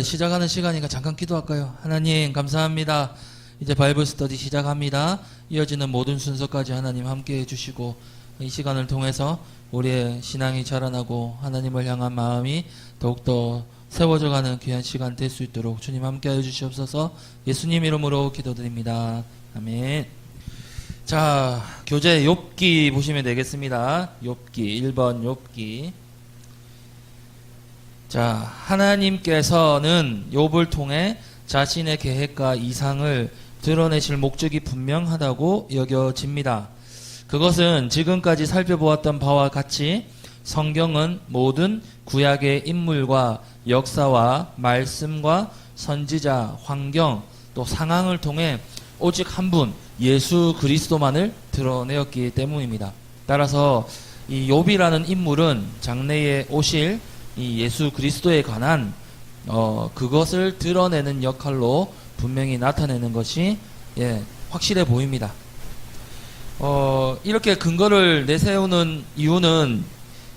시작하는 시간이니까 잠깐 기도할까요? 하나님 감사합니다. 이제 바이블 스터디 시작합니다. 이어지는 모든 순서까지 하나님 함께 해주시고 이 시간을 통해서 우리의 신앙이 자라나고 하나님을 향한 마음이 더욱더 세워져가는 귀한 시간 될 수 있도록 주님 함께 해주시옵소서. 예수님 이름으로 기도드립니다. 아멘. 자, 교재 욥기 보시면 되겠습니다. 욥기 1번 욥기. 자, 하나님께서는 욥을 통해 자신의 계획과 이상을 드러내실 목적이 분명하다고 여겨집니다. 그것은 지금까지 살펴보았던 바와 같이 성경은 모든 구약의 인물과 역사와 말씀과 선지자, 환경, 또 상황을 통해 오직 한 분, 예수 그리스도만을 드러내었기 때문입니다. 따라서 이 욥이라는 인물은 장래에 오실 이 예수 그리스도에 관한 그것을 드러내는 역할로 분명히 나타내는 것이 확실해 보입니다. 이렇게 근거를 내세우는 이유는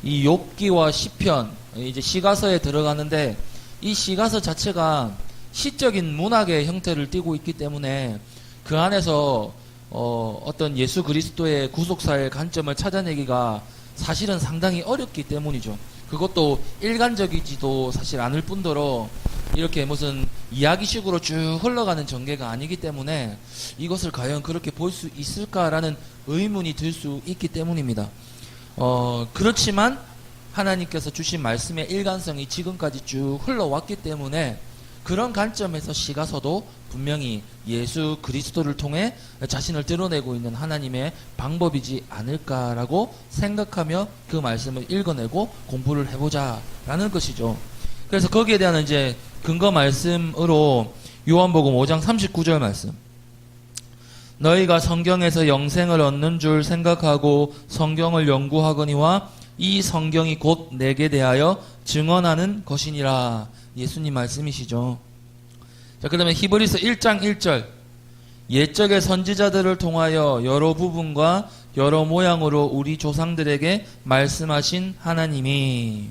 이 욥기와 시편, 이제 시가서에 들어가는데 이 시가서 자체가 시적인 문학의 형태를 띠고 있기 때문에 그 안에서 어떤 예수 그리스도의 구속사의 관점을 찾아내기가 사실은 상당히 어렵기 때문이죠. 그것도 일관적이지도 사실 않을 뿐더러 이렇게 무슨 이야기식으로 쭉 흘러가는 전개가 아니기 때문에 이것을 과연 그렇게 볼 수 있을까라는 의문이 들 수 있기 때문입니다. 그렇지만 하나님께서 주신 말씀의 일관성이 지금까지 쭉 흘러왔기 때문에 그런 관점에서 시가서도 분명히 예수 그리스도를 통해 자신을 드러내고 있는 하나님의 방법이지 않을까라고 생각하며 그 말씀을 읽어내고 공부를 해보자라는 것이죠. 그래서 거기에 대한 이제 근거 말씀으로 요한복음 5장 39절 말씀. 너희가 성경에서 영생을 얻는 줄 생각하고 성경을 연구하거니와 이 성경이 곧 내게 대하여 증언하는 것이니라. 예수님 말씀이시죠. 자, 그 다음에 히브리서 1장 1절. 옛적의 선지자들을 통하여 여러 부분과 여러 모양으로 우리 조상들에게 말씀하신 하나님이.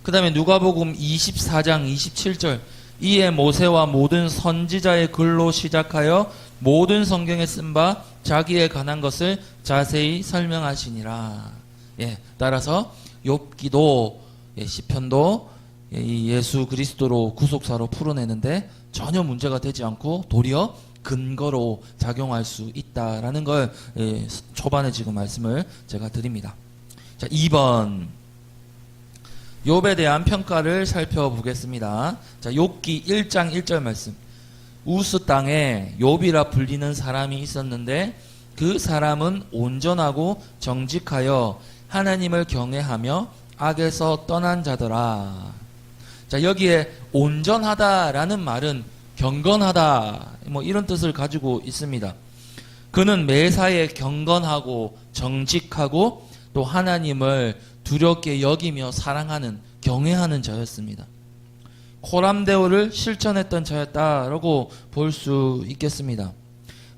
그 다음에 누가복음 24장 27절. 이에 모세와 모든 선지자의 글로 시작하여 모든 성경에 쓴 바 자기에 관한 것을 자세히 설명하시니라. 따라서 욥기도 시편도 이 예수 그리스도로 구속사로 풀어내는데 전혀 문제가 되지 않고 도리어 근거로 작용할 수 있다라는 걸 초반에 지금 말씀을 제가 드립니다. 자, 2번 욥에 대한 평가를 살펴보겠습니다. 자, 욥기 1장 1절 말씀. 우스 땅에 욥이라 불리는 사람이 있었는데 그 사람은 온전하고 정직하여 하나님을 경외하며 악에서 떠난 자더라. 자, 여기에 온전하다라는 말은 경건하다 뭐 이런 뜻을 가지고 있습니다. 그는 매사에 경건하고 정직하고 또 하나님을 두렵게 여기며 사랑하는 경외하는 자였습니다. 코람데오를 실천했던 자였다라고 볼 수 있겠습니다.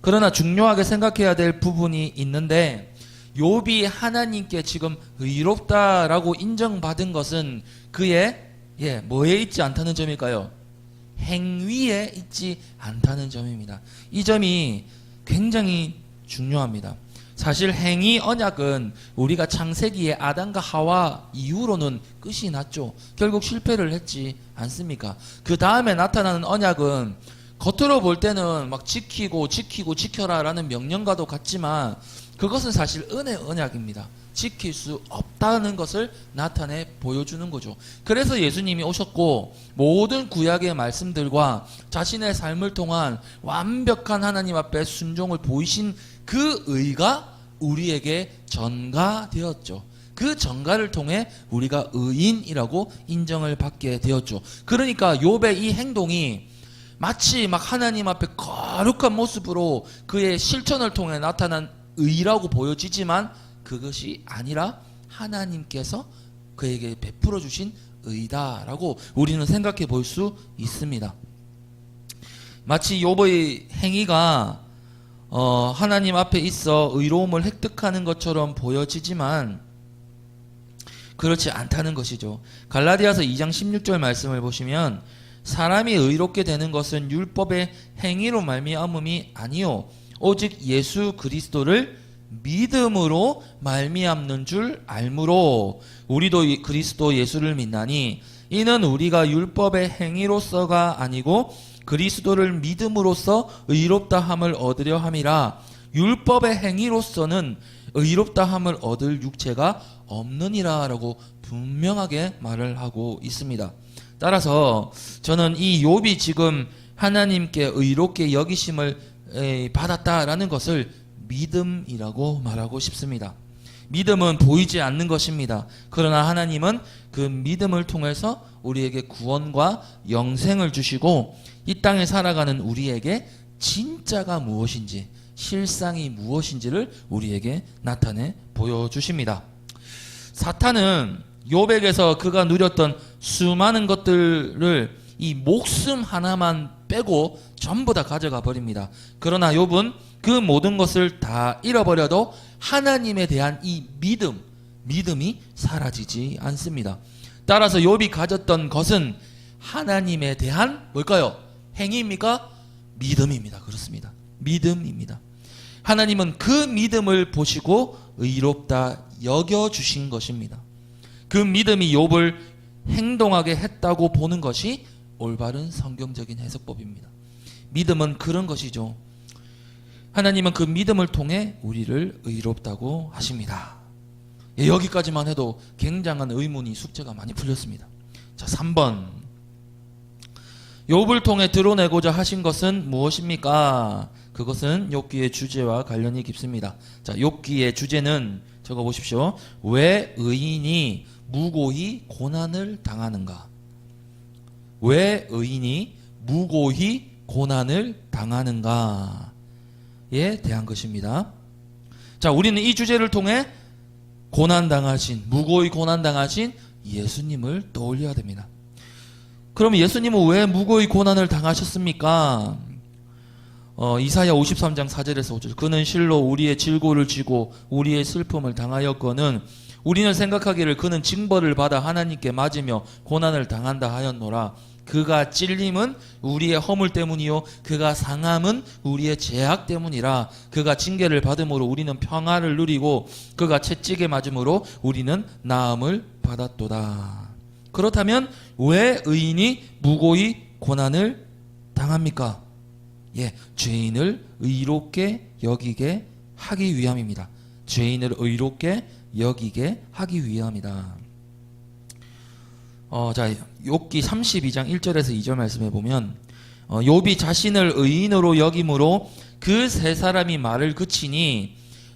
그러나 중요하게 생각해야 될 부분이 있는데 욥이 하나님께 지금 의롭다라고 인정받은 것은 그의 뭐에 있지 않다는 점일까요? 행위에 있지 않다는 점입니다. 이 점이 굉장히 중요합니다. 사실 행위 언약은 우리가 창세기에 아담과 하와 이후로는 끝이 났죠. 결국 실패를 했지 않습니까? 그 다음에 나타나는 언약은 겉으로 볼 때는 막 지켜라 라는 명령과도 같지만 그것은 사실 은혜 언약입니다. 지킬 수 없다는 것을 나타내 보여주는 거죠. 그래서 예수님이 오셨고 모든 구약의 말씀들과 자신의 삶을 통한 완벽한 하나님 앞에 순종을 보이신 그 의가 우리에게 전가되었죠. 그 전가를 통해 우리가 의인이라고 인정을 받게 되었죠. 그러니까 욥의 이 행동이 마치 막 하나님 앞에 거룩한 모습으로 그의 실천을 통해 나타난 의라고 보여지지만 그것이 아니라 하나님께서 그에게 베풀어 주신 의다라고 우리는 생각해 볼 수 있습니다. 마치 욥의 행위가 하나님 앞에 있어 의로움을 획득하는 것처럼 보여지지만 그렇지 않다는 것이죠. 갈라디아서 2장 16절 말씀을 보시면 사람이 의롭게 되는 것은 율법의 행위로 말미암음이 아니요 오직 예수 그리스도를 믿음으로 말미암는 줄 알므로 우리도 그리스도 예수를 믿나니 이는 우리가 율법의 행위로서가 아니고 그리스도를 믿음으로써 의롭다 함을 얻으려 함이라. 율법의 행위로서는 의롭다 함을 얻을 육체가 없느니라 라고 분명하게 말을 하고 있습니다. 따라서 저는 이 욥이 지금 하나님께 의롭게 여기심을 받았다라는 것을 믿음이라고 말하고 싶습니다. 믿음은 보이지 않는 것입니다. 그러나 하나님은 그 믿음을 통해서 우리에게 구원과 영생을 주시고 이 땅에 살아가는 우리에게 진짜가 무엇인지, 실상이 무엇인지를 우리에게 나타내 보여주십니다. 사탄은 욥에게서 그가 누렸던 수많은 것들을 이 목숨 하나만 빼고 전부 다 가져가 버립니다. 그러나 욥은 그 모든 것을 다 잃어버려도 하나님에 대한 이 믿음이 사라지지 않습니다. 따라서 욥이 가졌던 것은 하나님에 대한 뭘까요? 행위입니까? 믿음입니다. 그렇습니다. 믿음입니다. 하나님은 그 믿음을 보시고 의롭다 여겨주신 것입니다. 그 믿음이 욥을 행동하게 했다고 보는 것이 올바른 성경적인 해석법입니다. 믿음은 그런 것이죠. 하나님은 그 믿음을 통해 우리를 의롭다고 하십니다. 여기까지만 해도 굉장한 의문이 숙제가 많이 풀렸습니다. 자, 3번. 욥을 통해 드러내고자 하신 것은 무엇입니까? 그것은 욥기의 주제와 관련이 깊습니다. 자, 욥기의 주제는 적어보십시오. 왜 의인이 무고히 고난을 당하는가? 왜 의인이 무고히 고난을 당하는가에 대한 것입니다. 자, 우리는 이 주제를 통해 무고히 고난당하신 예수님을 떠올려야 됩니다. 그럼 예수님은 왜 무고히 고난을 당하셨습니까? 이사야 53장 4절에서 5절. 그는 실로 우리의 질고를 지고 우리의 슬픔을 당하였거늘 우리는 생각하기를 그는 징벌을 받아 하나님께 맞으며 고난을 당한다 하였노라. 그가 찔림은 우리의 허물 때문이요 그가 상함은 우리의 죄악 때문이라. 그가 징계를 받음으로 우리는 평화를 누리고 그가 채찍에 맞음으로 우리는 나음을 받았도다. 그렇다면 왜 의인이 무고히 고난을 당합니까? 죄인을 의롭게 여기게 하기 위함입니다. 죄인을 의롭게 여기게 하기 위함이다. 자, 욥기 32장 1절에서 2절 말씀해 보면 욥이 자신을 의인으로 여김으로 그 세 사람이 말을 그치니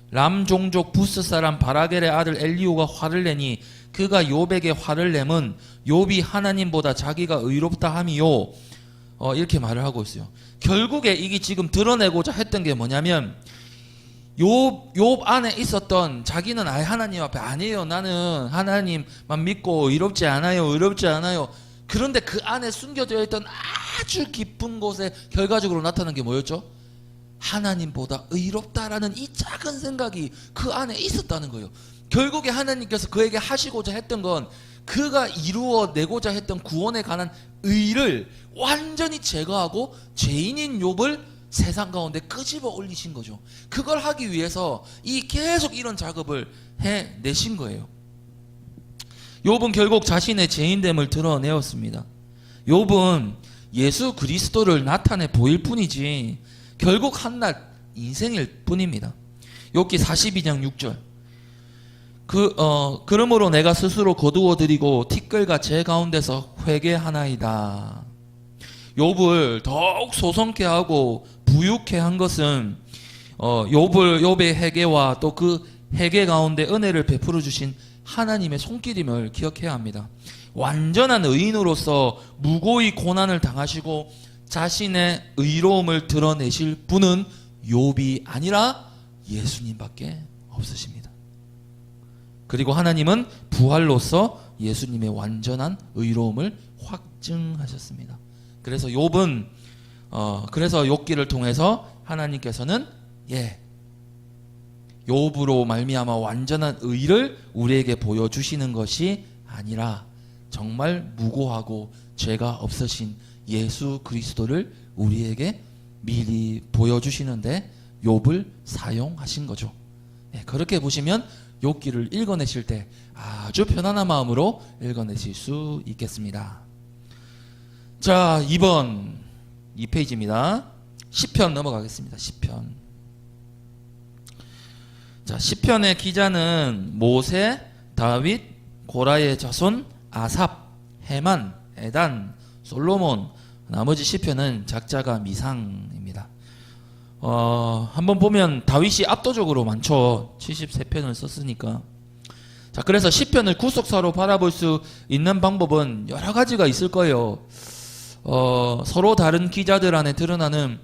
람 종족 부스 사람 바라겔의 아들 엘리후가 화를 내니 그가 욥에게 화를 내면 욥이 하나님보다 자기가 의롭다 함이요 이렇게 말을 하고 있어요. 결국에 이게 지금 드러내고자 했던 게 뭐냐면 욥 안에 있었던 자기는 아예 하나님 앞에 아니에요. 나는 하나님만 믿고 의롭지 않아요. 그런데 그 안에 숨겨져 있던 아주 깊은 곳에 결과적으로 나타난 게 뭐였죠? 하나님보다 의롭다라는 이 작은 생각이 그 안에 있었다는 거예요. 결국에 하나님께서 그에게 하시고자 했던 건 그가 이루어내고자 했던 구원에 관한 의를 완전히 제거하고 죄인인 욥을 세상 가운데 끄집어 올리신 거죠. 그걸 하기 위해서 계속 이런 작업을 해내신 거예요. 욥은 결국 자신의 죄인됨을 드러내었습니다. 욥은 예수 그리스도를 나타내 보일 뿐이지 결국 한낱 인생일 뿐입니다. 욥기 42장 6절. 그러므로 내가 스스로 거두어 드리고 티끌과 제 가운데서 회개하나이다. 욥을 더욱 소성케 하고 부유케 한 것은 욥의 회개와 또 그 회개 가운데 은혜를 베풀어 주신 하나님의 손길임을 기억해야 합니다. 완전한 의인으로서 무고히 고난을 당하시고 자신의 의로움을 드러내실 분은 욥이 아니라 예수님밖에 없으십니다. 그리고 하나님은 부활로서 예수님의 완전한 의로움을 확증하셨습니다. 그래서 욥은 그래서 욥기를 통해서 하나님께서는 욥으로 말미암아 완전한 의를 우리에게 보여주시는 것이 아니라 정말 무고하고 죄가 없으신 예수 그리스도를 우리에게 미리 보여주시는데 욥을 사용하신 거죠. 네, 그렇게 보시면 욥기를 읽어내실 때 아주 편안한 마음으로 읽어내실 수 있겠습니다. 자, 2페이지입니다. 시편 넘어가겠습니다. 시편. 자, 시편의 기자는 모세, 다윗, 고라의 자손, 아삽, 헤만, 에단, 솔로몬. 나머지 시편은 작자가 미상입니다. 한번 보면 다윗이 압도적으로 많죠. 73편을 썼으니까. 자, 그래서 시편을 구속사로 바라볼 수 있는 방법은 여러 가지가 있을 거예요. 서로 다른 기자들 안에 드러나는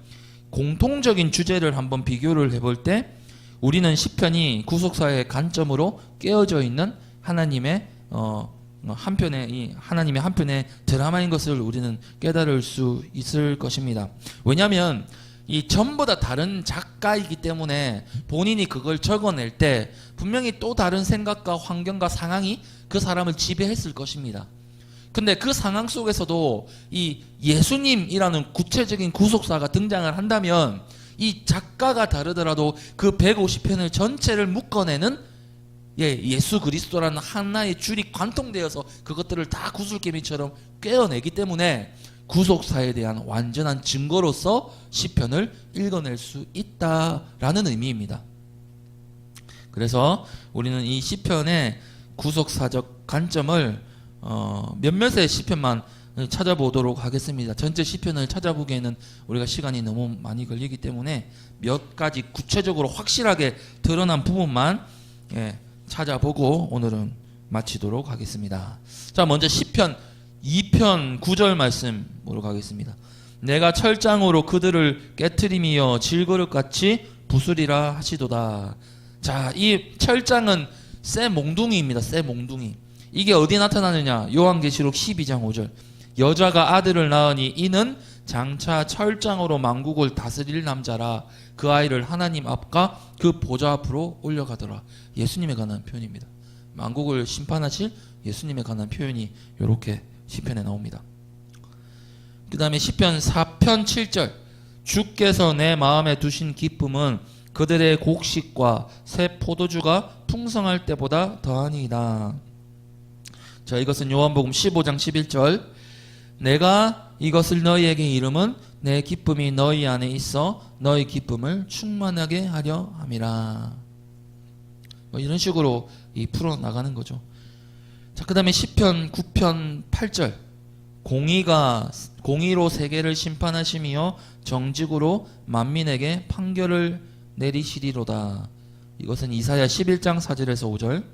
공통적인 주제를 한번 비교를 해볼 때 우리는 시편이 구속사의 관점으로 깨어져 있는 하나님의 하나님의 한편의 드라마인 것을 우리는 깨달을 수 있을 것입니다. 왜냐하면 이 전부 다 다른 작가이기 때문에 본인이 그걸 적어낼 때 분명히 또 다른 생각과 환경과 상황이 그 사람을 지배했을 것입니다. 근데 그 상황 속에서도 이 예수님이라는 구체적인 구속사가 등장을 한다면 이 작가가 다르더라도 그 150편을 전체를 묶어내는 예수 그리스도라는 하나의 줄이 관통되어서 그것들을 다 구슬개미처럼 꿰어내기 때문에 구속사에 대한 완전한 증거로서 시편을 읽어낼 수 있다라는 의미입니다. 그래서 우리는 이 시편의 구속사적 관점을 몇몇의 시편만 찾아보도록 하겠습니다. 전체 시편을 찾아보기에는 우리가 시간이 너무 많이 걸리기 때문에 몇 가지 구체적으로 확실하게 드러난 부분만 찾아보고 오늘은 마치도록 하겠습니다. 자, 먼저 시편 2편 9절 말씀으로 가겠습니다. 내가 철장으로 그들을 깨트리며 질그릇같이 부수리라 하시도다. 자, 이 철장은 새 몽둥이입니다. 새 몽둥이. 이게 어디 나타나느냐? 요한계시록 12장 5절. 여자가 아들을 낳으니 이는 장차 철장으로 만국을 다스릴 남자라. 그 아이를 하나님 앞과 그 보좌 앞으로 올려가더라. 예수님에 관한 표현입니다. 만국을 심판하실 예수님에 관한 표현이 이렇게 시편에 나옵니다. 그 다음에 시편 4편 7절. 주께서 내 마음에 두신 기쁨은 그들의 곡식과 새 포도주가 풍성할 때보다 더하니이다. 자, 이것은 요한복음 15장 11절. 내가 이것을 너희에게 이름은 내 기쁨이 너희 안에 있어 너희 기쁨을 충만하게 하려 함이라. 이런 식으로 풀어나가는 거죠. 자, 그 다음에 시편 9편 8절. 공의로 세계를 심판하시며 정직으로 만민에게 판결을 내리시리로다. 이것은 이사야 11장 4절에서 5절.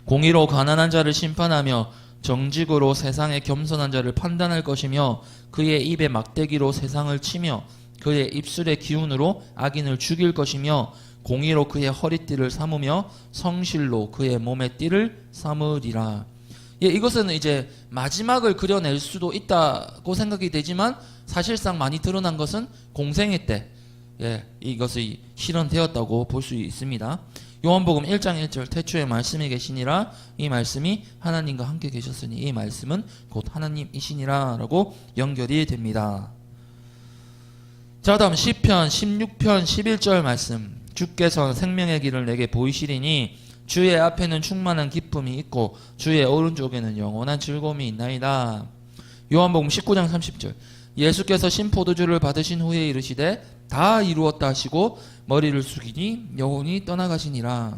공의로 가난한 자를 심판하며 정직으로 세상의 겸손한 자를 판단할 것이며 그의 입에 막대기로 세상을 치며 그의 입술의 기운으로 악인을 죽일 것이며 공의로 그의 허리띠를 삼으며 성실로 그의 몸의 띠를 삼으리라. 이것은 이제 마지막을 그려낼 수도 있다고 생각이 되지만 사실상 많이 드러난 것은 공생애 때 이것이 실현되었다고 볼 수 있습니다. 요한복음 1장 1절 태초에 말씀이 계시니라. 이 말씀이 하나님과 함께 계셨으니 이 말씀은 곧 하나님이시니라 라고 연결이 됩니다. 자, 다음 시편 16편 11절 말씀. 주께서 생명의 길을 내게 보이시리니 주의 앞에는 충만한 기쁨이 있고 주의 오른쪽에는 영원한 즐거움이 있나이다. 요한복음 19장 30절. 예수께서 신포도주를 받으신 후에 이르시되 다 이루었다 하시고 머리를 숙이니 영혼이 떠나가시니라.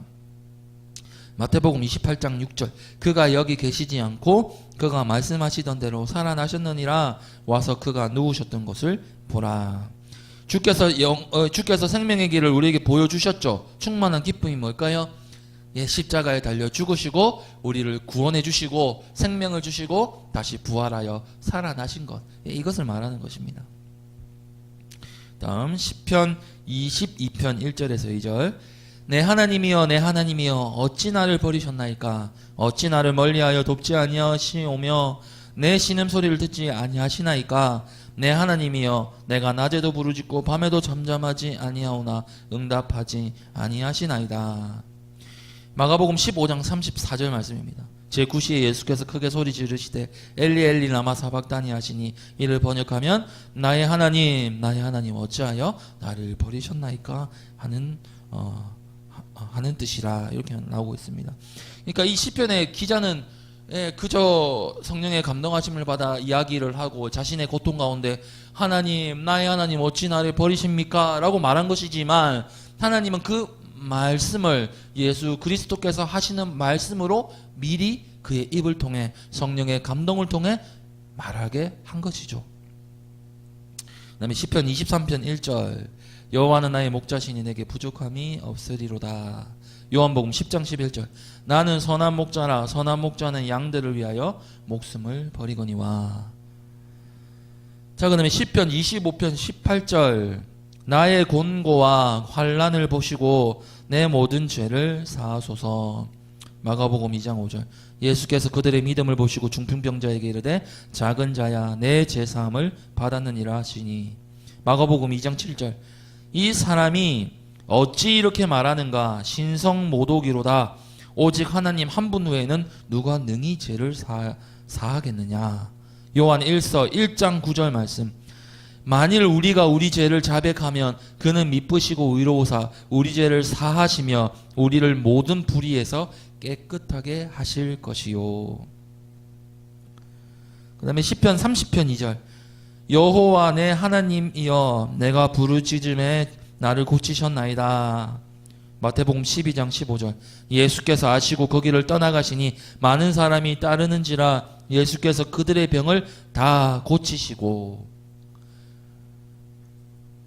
마태복음 28장 6절. 그가 여기 계시지 않고 그가 말씀하시던 대로 살아나셨느니라. 와서 그가 누우셨던 것을 보라. 주께서 생명의 길을 우리에게 보여주셨죠. 충만한 기쁨이 뭘까요? 십자가에 달려 죽으시고 우리를 구원해 주시고 생명을 주시고 다시 부활하여 살아나신 것. 이것을 말하는 것입니다. 다음 시편 22편 1절에서 2절. 내 하나님이여 내 하나님이여 어찌 나를 버리셨나이까. 어찌 나를 멀리하여 돕지 아니하시오며 내 신음소리를 듣지 아니하시나이까. 내 하나님이여 내가 낮에도 부르짖고 밤에도 잠잠하지 아니하오나 응답하지 아니하시나이다. 마가복음 15장 34절 말씀입니다. 제9시에 예수께서 크게 소리 지르시되 엘리 엘리 라마 사박다니 하시니 이를 번역하면 나의 하나님 어찌하여 나를 버리셨나이까 하는 뜻이라 이렇게 나오고 있습니다. 그러니까 이 시편의 기자는 그저 성령의 감동하심을 받아 이야기를 하고 자신의 고통 가운데 하나님 나의 하나님 어찌 나를 버리십니까? 라고 말한 것이지만 하나님은 그 말씀을 예수 그리스도께서 하시는 말씀으로 미리 그의 입을 통해 성령의 감동을 통해 말하게 한 것이죠. 그 다음에 시편 23편 1절 여호와는 나의 목자시니 내게 부족함이 없으리로다. 요한복음 10장 11절 나는 선한 목자라 선한 목자는 양들을 위하여 목숨을 버리거니와. 자, 그 다음에 시편 25편 18절 나의 곤고와 환난을 보시고 내 모든 죄를 사하소서. 마가복음 2장 5절 예수께서 그들의 믿음을 보시고 중풍병자에게 이르되 작은 자야 내 죄사함을 받았느니라 하시니. 마가복음 2장 7절 이 사람이 어찌 이렇게 말하는가 신성모독이로다. 오직 하나님 한 분 외에는 누가 능히 죄를 사하겠느냐. 요한 1서 1장 9절 말씀 만일 우리가 우리 죄를 자백하면 그는 미쁘시고 의로우사 우리 죄를 사하시며 우리를 모든 불의에서 깨끗하게 하실 것이요. 그 다음에 시편 30편 2절 여호와 내 하나님이여 내가 부르짖음에 나를 고치셨나이다. 마태복음 12장 15절 예수께서 아시고 거기를 떠나가시니 많은 사람이 따르는지라 예수께서 그들의 병을 다 고치시고.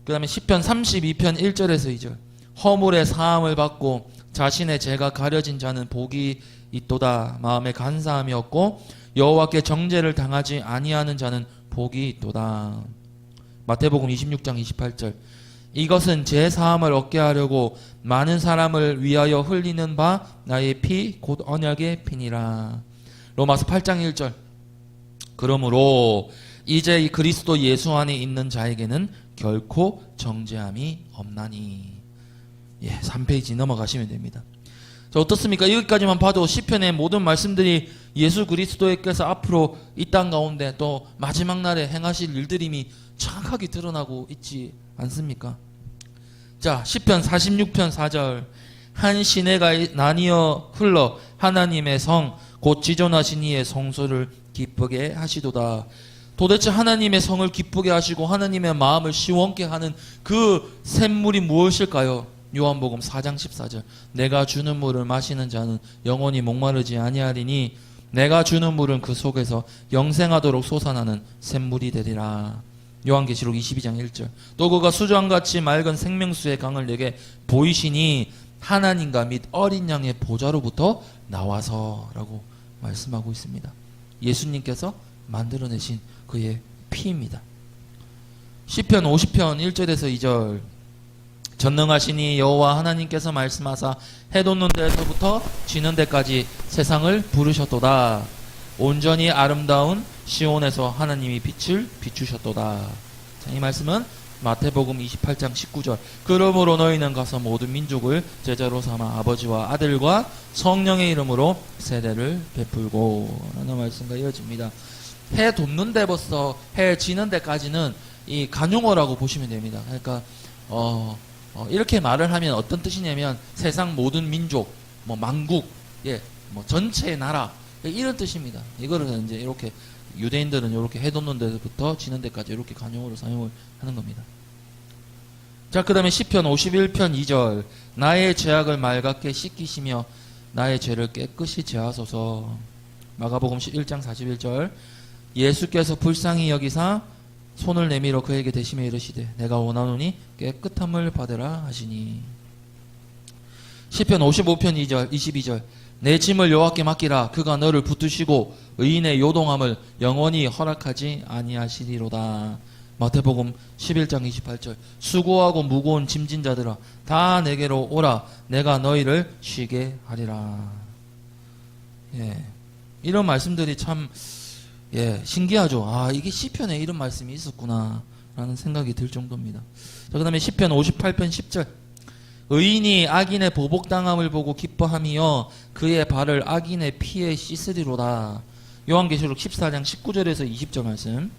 그 다음에 시편 32편 1절에서 2절 허물의 사함을 받고 자신의 죄가 가려진 자는 복이 있도다. 마음에 간사함이 없고 여호와께 정죄를 당하지 아니하는 자는 복이 있도다. 마태복음 26장 28절 이것은 제 사함을 얻게 하려고 많은 사람을 위하여 흘리는 바 나의 피 곧 언약의 피니라. 로마서 8장 1절 그러므로 이제 이 그리스도 예수 안에 있는 자에게는 결코 정죄함이 없나니. 3페이지 넘어가시면 됩니다. 자, 어떻습니까? 여기까지만 봐도 시편의 모든 말씀들이 예수 그리스도께서 앞으로 이 땅 가운데 또 마지막 날에 행하실 일들임이 정확하게 드러나고 있지 않습니까? 자, 시편 46편 4절 한 시내가 나뉘어 흘러 하나님의 성 곧 지존하신 이의 성소를 기쁘게 하시도다. 도대체 하나님의 성을 기쁘게 하시고 하나님의 마음을 시원케 하는 그 샘물이 무엇일까요? 요한복음 4장 14절 내가 주는 물을 마시는 자는 영원히 목마르지 아니하리니 내가 주는 물은 그 속에서 영생하도록 솟아나는 샘물이 되리라. 요한계시록 22장 1절 또 그가 수정같이 맑은 생명수의 강을 내게 보이시니 하나님과 및 어린 양의 보좌로부터 나와서 라고 말씀하고 있습니다. 예수님께서 만들어내신 그의 피입니다. 시편 50편 1절에서 2절 전능하시니 여호와 하나님께서 말씀하사 해 돋는 데서부터 지는 데까지 세상을 부르셨도다. 온전히 아름다운 시온에서 하나님이 빛을 비추셨도다. 자, 이 말씀은 마태복음 28장 19절 그러므로 너희는 가서 모든 민족을 제자로 삼아 아버지와 아들과 성령의 이름으로 세례를 베풀고 라는 말씀과 이어집니다. 해 돋는 데부터 해 지는 데까지는 이 간용어라고 보시면 됩니다. 그러니까 이렇게 말을 하면 어떤 뜻이냐면 세상 모든 민족, 만국, 전체 나라 이런 뜻입니다. 이거를 이제 이렇게 유대인들은 이렇게 해 돋는 데부터 지는 데까지 이렇게 간용어로 사용을 하는 겁니다. 자, 그 다음에 시편 51편 2절 나의 죄악을 맑게 씻기시며 나의 죄를 깨끗이 제하소서. 마가복음 1장 41절 예수께서 불쌍히 여기사 손을 내밀어 그에게 대시며 이르시되 내가 원하노니 깨끗함을 받으라 하시니. 시편 55편 2절 22절 내 짐을 여호와께 맡기라 그가 너를 붙드시고 의인의 요동함을 영원히 허락하지 아니하시리로다. 마태복음 11장 28절 수고하고 무거운 짐진 자들아 다 내게로 오라 내가 너희를 쉬게 하리라. 이런 말씀들이 참 신기하죠. 이게 시편에 이런 말씀이 있었구나 라는 생각이 들 정도입니다. 자, 그 다음에 시편 58편 10절 의인이 악인의 보복당함을 보고 기뻐하며 그의 발을 악인의 피에 씻으리로다. 요한계시록 14장 19절에서 20절 말씀.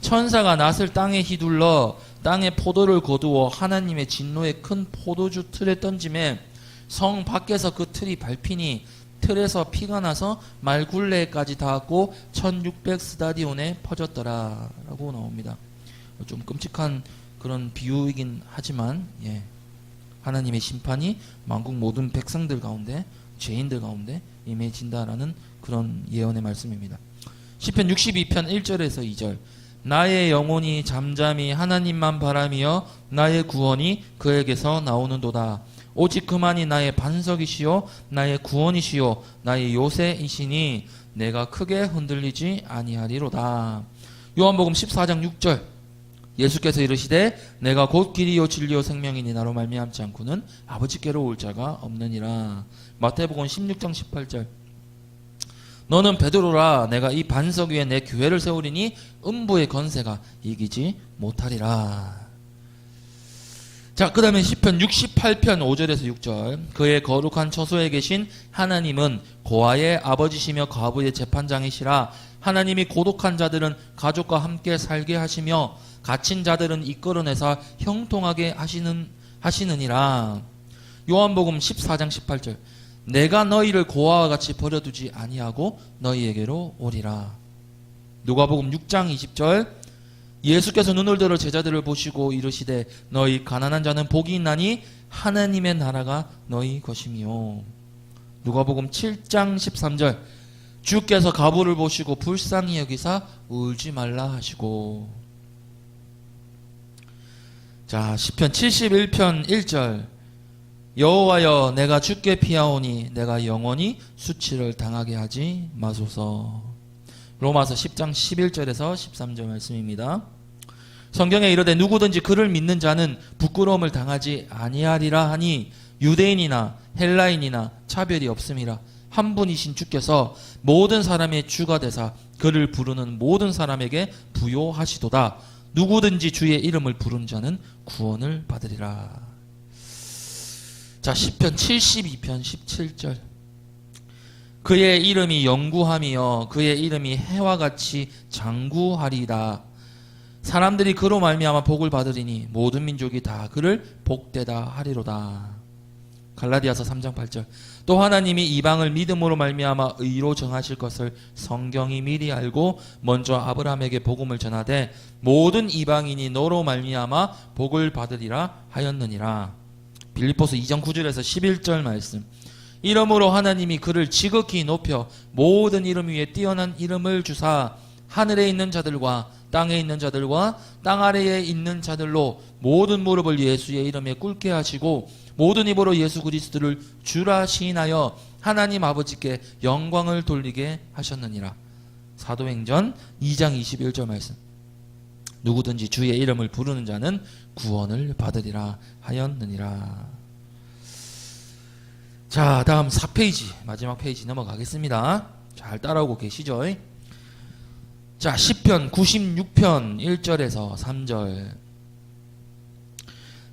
천사가 낫을 땅에 휘둘러 땅에 포도를 거두어 하나님의 진노의 큰 포도주 틀에 던짐에 성 밖에서 그 틀이 밟히니 틀에서 피가 나서 말굴레까지 닿았고 1600 스타디온에 퍼졌더라 라고 나옵니다. 좀 끔찍한 그런 비유이긴 하지만 하나님의 심판이 만국 모든 백성들 가운데, 죄인들 가운데 임해진다라는 그런 예언의 말씀입니다. 시편 62편 1절에서 2절. 나의 영혼이 잠잠히 하나님만 바라며 나의 구원이 그에게서 나오는도다. 오직 그만이 나의 반석이시요 나의 구원이시요 나의 요새이시니 내가 크게 흔들리지 아니하리로다. 요한복음 14장 6절. 예수께서 이르시되 내가 곧 길이요 진리요 생명이니 나로 말미암지 않고는 아버지께로 올 자가 없느니라. 마태복음 16장 18절. 너는 베드로라. 내가 이 반석 위에 내 교회를 세우리니 음부의 건세가 이기지 못하리라. 자, 그 다음에 시편 68편 5절에서 6절. 그의 거룩한 처소에 계신 하나님은 고아의 아버지시며 과부의 재판장이시라. 하나님이 고독한 자들은 가족과 함께 살게 하시며 갇힌 자들은 이끌어내사 형통하게 하시느니라. 요한복음 14장 18절. 내가 너희를 고아와 같이 버려두지 아니하고 너희에게로 오리라. 누가복음 6장 20절. 예수께서 눈을 들어 제자들을 보시고 이르시되 너희 가난한 자는 복이 있나니 하나님의 나라가 너희 것이미요. 누가복음 7장 13절. 주께서 가부를 보시고 불쌍히 여기사 울지 말라 하시고. 자, 시편 71편 1절. 여호와여 내가 주께 피하오니 내가 영원히 수치를 당하게 하지 마소서. 로마서 10장 11절에서 13절 말씀입니다. 성경에 이르되 누구든지 그를 믿는 자는 부끄러움을 당하지 아니하리라 하니 유대인이나 헬라인이나 차별이 없음이라. 한 분이신 주께서 모든 사람의 주가 되사 그를 부르는 모든 사람에게 부요하시도다. 누구든지 주의 이름을 부른 자는 구원을 받으리라. 자, 시편 72편 17절. 그의 이름이 영구함이여 그의 이름이 해와 같이 장구하리이다. 사람들이 그로 말미암아 복을 받으리니 모든 민족이 다 그를 복되다 하리로다. 갈라디아서 3장 8절. 또 하나님이 이방을 믿음으로 말미암아 의로 정하실 것을 성경이 미리 알고 먼저 아브라함에게 복음을 전하되 모든 이방인이 너로 말미암아 복을 받으리라 하였느니라. 빌립보서 2장 9절에서 11절 말씀. 이러므로 하나님이 그를 지극히 높여 모든 이름 위에 뛰어난 이름을 주사 하늘에 있는 자들과 땅에 있는 자들과 땅 아래에 있는 자들로 모든 무릎을 예수의 이름에 꿇게 하시고 모든 입으로 예수 그리스도를 주라 시인하여 하나님 아버지께 영광을 돌리게 하셨느니라. 사도행전 2장 21절 말씀. 누구든지 주의 이름을 부르는 자는 구원을 받으리라 하였느니라. 자, 다음 4페이지 마지막 페이지 넘어가겠습니다. 잘 따라오고 계시죠? 자, 시편 96편 1절에서 3절.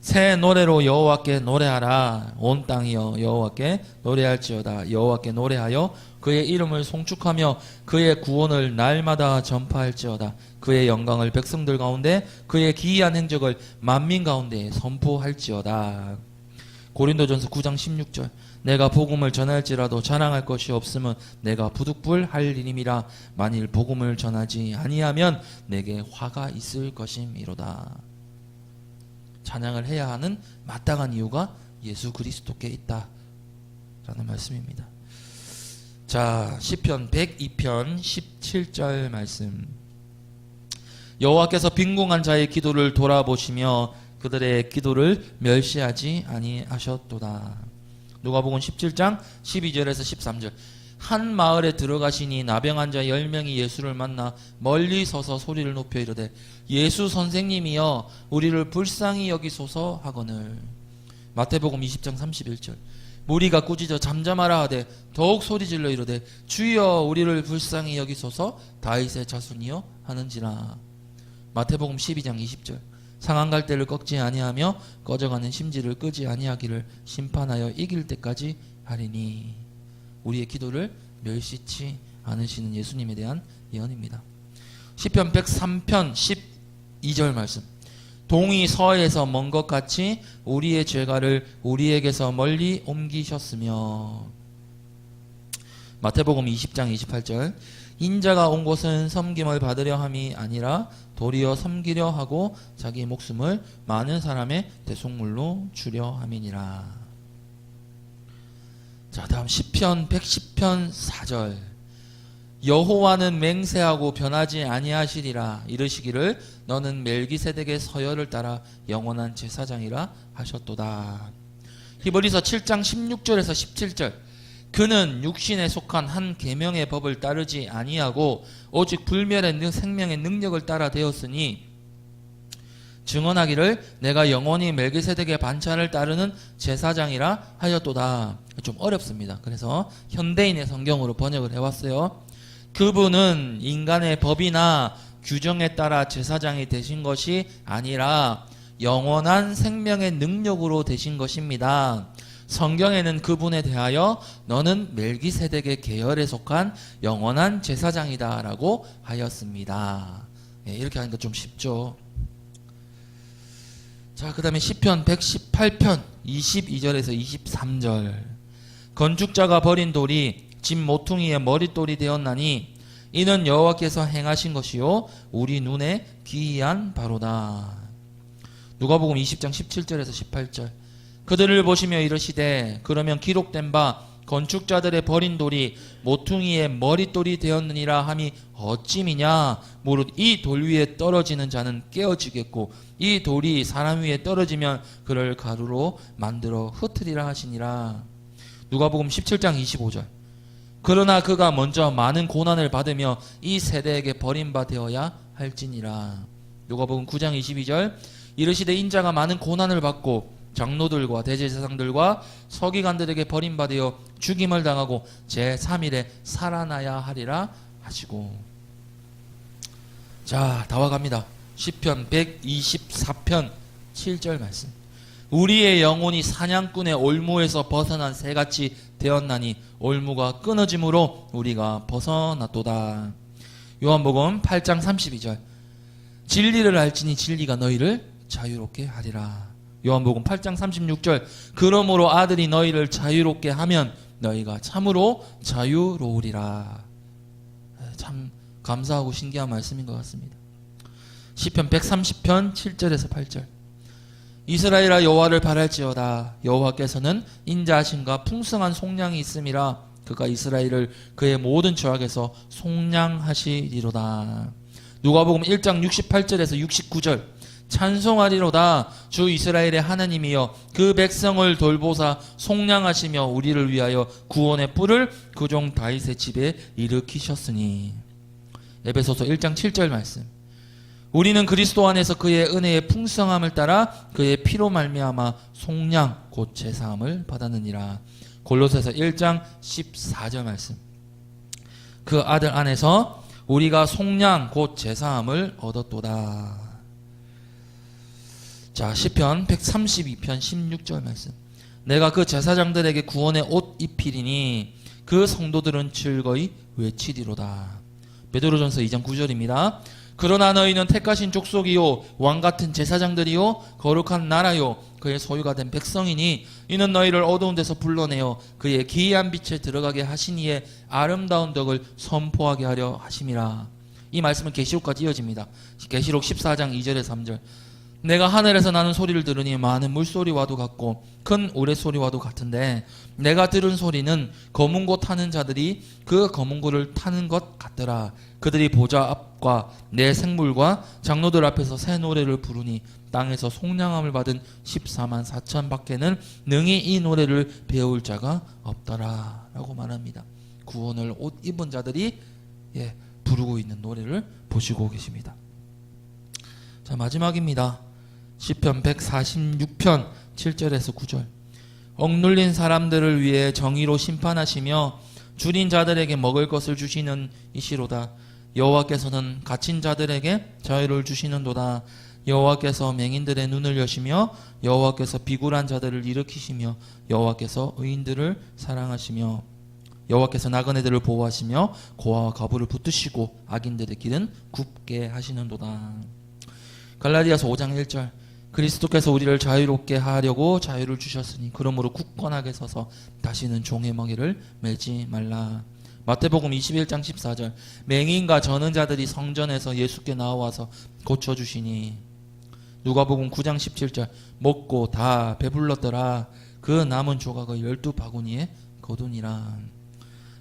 새 노래로 여호와께 노래하라. 온 땅이여 여호와께 노래할지어다. 여호와께 노래하여 그의 이름을 송축하며 그의 구원을 날마다 전파할지어다. 그의 영광을 백성들 가운데 그의 기이한 행적을 만민 가운데 선포할지어다. 고린도전서 9장 16절. 내가 복음을 전할지라도 자랑할 것이 없으면 내가 부득불할 일임이라. 만일 복음을 전하지 아니하면 내게 화가 있을 것임이로다. 찬양을 해야 하는 마땅한 이유가 예수 그리스도께 있다 라는 말씀입니다. 자, 시편 102편 17절 말씀. 여호와께서 빈궁한 자의 기도를 돌아보시며 그들의 기도를 멸시하지 아니하셨도다. 누가복음 17장 12절에서 13절. 한 마을에 들어가시니 나병한 자 10명이 예수를 만나 멀리 서서 소리를 높여 이르되 예수 선생님이여 우리를 불쌍히 여기소서 하거늘. 마태복음 20장 31절. 무리가 꾸짖어 잠잠하라 하되 더욱 소리질러 이르되 주여 우리를 불쌍히 여기소서 다윗의 자손이여 하는지라. 마태복음 12장 20절. 상한 갈대를 꺾지 아니하며 꺼져가는 심지를 끄지 아니하기를 심판하여 이길 때까지 하리니. 우리의 기도를 멸시치 않으시는 예수님에 대한 예언입니다. 시편 103편 12절 말씀. 동이 서에서 먼 것 같이 우리의 죄가를 우리에게서 멀리 옮기셨으며. 마태복음 20장 28절. 인자가 온 곳은 섬김을 받으려 함이 아니라 도리어 섬기려 하고 자기 목숨을 많은 사람의 대속물로 주려 함이니라. 자, 다음 시편 110편 4절. 여호와는 맹세하고 변하지 아니하시리라. 이르시기를 너는 멜기세덱의 서열을 따라 영원한 제사장이라 하셨도다. 히브리서 7장 16절에서 17절. 그는 육신에 속한 한 계명의 법을 따르지 아니하고 오직 불멸의 생명의 능력을 따라 되었으니 증언하기를 내가 영원히 멜기세덱의 반차를 따르는 제사장이라 하였도다. 좀 어렵습니다. 그래서 현대인의 성경으로 번역을 해왔어요. 그분은 인간의 법이나 규정에 따라 제사장이 되신 것이 아니라 영원한 생명의 능력으로 되신 것입니다. 성경에는 그분에 대하여 너는 멜기세덱의 계열에 속한 영원한 제사장이다 라고 하였습니다. 이렇게 하니까 좀 쉽죠. 자, 그 다음에 시편 118편 22절에서 23절. 건축자가 버린 돌이 집 모퉁이의 머릿돌이 되었나니 이는 여호와께서 행하신 것이요 우리 눈에 기이한 바로다. 누가복음 20장 17절에서 18절. 그들을 보시며 이르시되 그러면 기록된 바 건축자들의 버린 돌이 모퉁이의 머릿돌이 되었느니라 함이 어찌미냐. 무릇 이 돌 위에 떨어지는 자는 깨어지겠고 이 돌이 사람 위에 떨어지면 그를 가루로 만들어 흩으리라 하시니라. 누가복음 17장 25절. 그러나 그가 먼저 많은 고난을 받으며 이 세대에게 버림바 되어야 할지니라. 누가복음 9장 22절. 이르시되 인자가 많은 고난을 받고 장로들과 대제사장들과 서기관들에게 버림받아 죽임을 당하고 제3일에 살아나야 하리라 하시고. 자, 다 와갑니다. 시편 124편 7절 말씀. 우리의 영혼이 사냥꾼의 올무에서 벗어난 새같이 되었나니 올무가 끊어짐으로 우리가 벗어났도다. 요한복음 8장 32절. 진리를 알지니 진리가 너희를 자유롭게 하리라. 요한복음 8장 36절. 그러므로 아들이 너희를 자유롭게 하면 너희가 참으로 자유로우리라. 참 감사하고 신기한 말씀인 것 같습니다. 시편 130편 7절에서 8절. 이스라엘아 여호와를 바랄지어다. 여호와께서는 인자하심과 풍성한 속량이 있음이라. 그가 이스라엘을 그의 모든 죄악에서 속량하시리로다. 누가복음 1장 68절에서 69절. 찬송하리로다. 주 이스라엘의 하나님이여 그 백성을 돌보사 속량하시며 우리를 위하여 구원의 뿔을 그 종 다윗의 집에 일으키셨으니. 에베소서 1장 7절 말씀. 우리는 그리스도 안에서 그의 은혜의 풍성함을 따라 그의 피로 말미암아 속량 곧 제사함을 받았느니라. 골로새서 1장 14절 말씀. 그 아들 안에서 우리가 속량 곧 제사함을 얻었도다. 자, 시편 132편 16절 말씀. 내가 그 제사장들에게 구원의 옷 입히리니 그 성도들은 즐거이 외치리로다. 베드로전서 2장 9절입니다. 그러나 너희는 택하신 족속이요 왕같은 제사장들이요 거룩한 나라요 그의 소유가 된 백성이니 이는 너희를 어두운 데서 불러내어 그의 기이한 빛에 들어가게 하신 이의 아름다운 덕을 선포하게 하려 하심이라. 이 말씀은 계시록까지 이어집니다. 계시록 14장 2절에서 3절. 내가 하늘에서 나는 소리를 들으니 많은 물소리와도 같고 큰 우레소리와도 같은데 내가 들은 소리는 검은고 타는 자들이 그 검은고를 타는 것 같더라. 그들이 보좌 앞과 내 생물과 장로들 앞에서 새 노래를 부르니 땅에서 속량함을 받은 14만 4천 밖에는 능히 이 노래를 배울 자가 없더라 라고 말합니다. 구원을 옷 입은 자들이 부르고 있는 노래를 보시고 계십니다. 자, 마지막입니다. 시편 146편 7절에서 9절. 억눌린 사람들을 위해 정의로 심판하시며 줄인 자들에게 먹을 것을 주시는 이시로다. 여호와께서는 갇힌 자들에게 자유를 주시는도다. 여호와께서 맹인들의 눈을 여시며 여호와께서 비굴한 자들을 일으키시며 여호와께서 의인들을 사랑하시며 여호와께서 나그네들을 보호하시며 고아와 과부를 붙드시고 악인들의 길은 굽게 하시는도다. 갈라디아서 5장 1절 그리스도께서 우리를 자유롭게 하려고 자유를 주셨으니 그러므로 굳건하게 서서 다시는 종의 멍에를 매지 말라. 마태복음 21장 14절 맹인과 저는 자들이 성전에서 예수께 나와서 고쳐주시니. 누가복음 9장 17절 먹고 다 배불렀더라 그 남은 조각을 12바구니에 거두니라.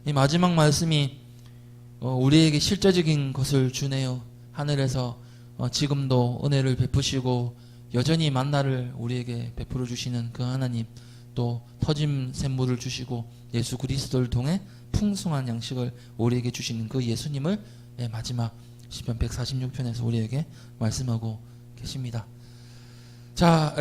이 마지막 말씀이 우리에게 실제적인 것을 주네요. 하늘에서 지금도 은혜를 베푸시고 여전히 만나를 우리에게 베풀어 주시는 그 하나님, 또 터짐 샘물을 주시고 예수 그리스도를 통해 풍성한 양식을 우리에게 주시는 그 예수님을 마지막 시편 146편에서 우리에게 말씀하고 계십니다. 자,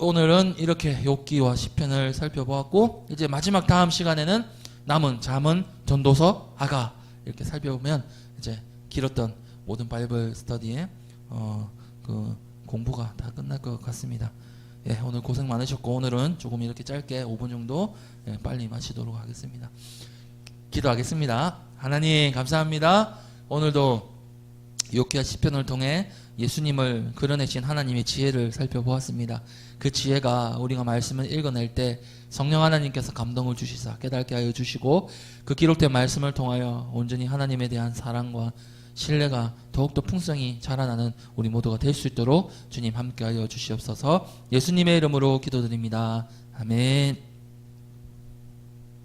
오늘은 이렇게 욥기와 시편을 살펴보았고 이제 마지막 다음 시간에는 남은 잠언, 전도서, 아가 이렇게 살펴보면 이제 길었던 모든 바이블 스터디의 그 공부가 다 끝날 것 같습니다. 오늘 고생 많으셨고 오늘은 조금 이렇게 짧게 5분 정도 빨리 마치도록 하겠습니다. 기도하겠습니다. 하나님 감사합니다. 오늘도 욥기와 시편을 통해 예수님을 그려내신 하나님의 지혜를 살펴보았습니다. 그 지혜가 우리가 말씀을 읽어낼 때 성령 하나님께서 감동을 주시사 깨닫게 하여 주시고 그 기록된 말씀을 통하여 온전히 하나님에 대한 사랑과 신뢰가 더욱더 풍성히 자라나는 우리 모두가 될 수 있도록 주님 함께하여 주시옵소서. 예수님의 이름으로 기도드립니다. 아멘.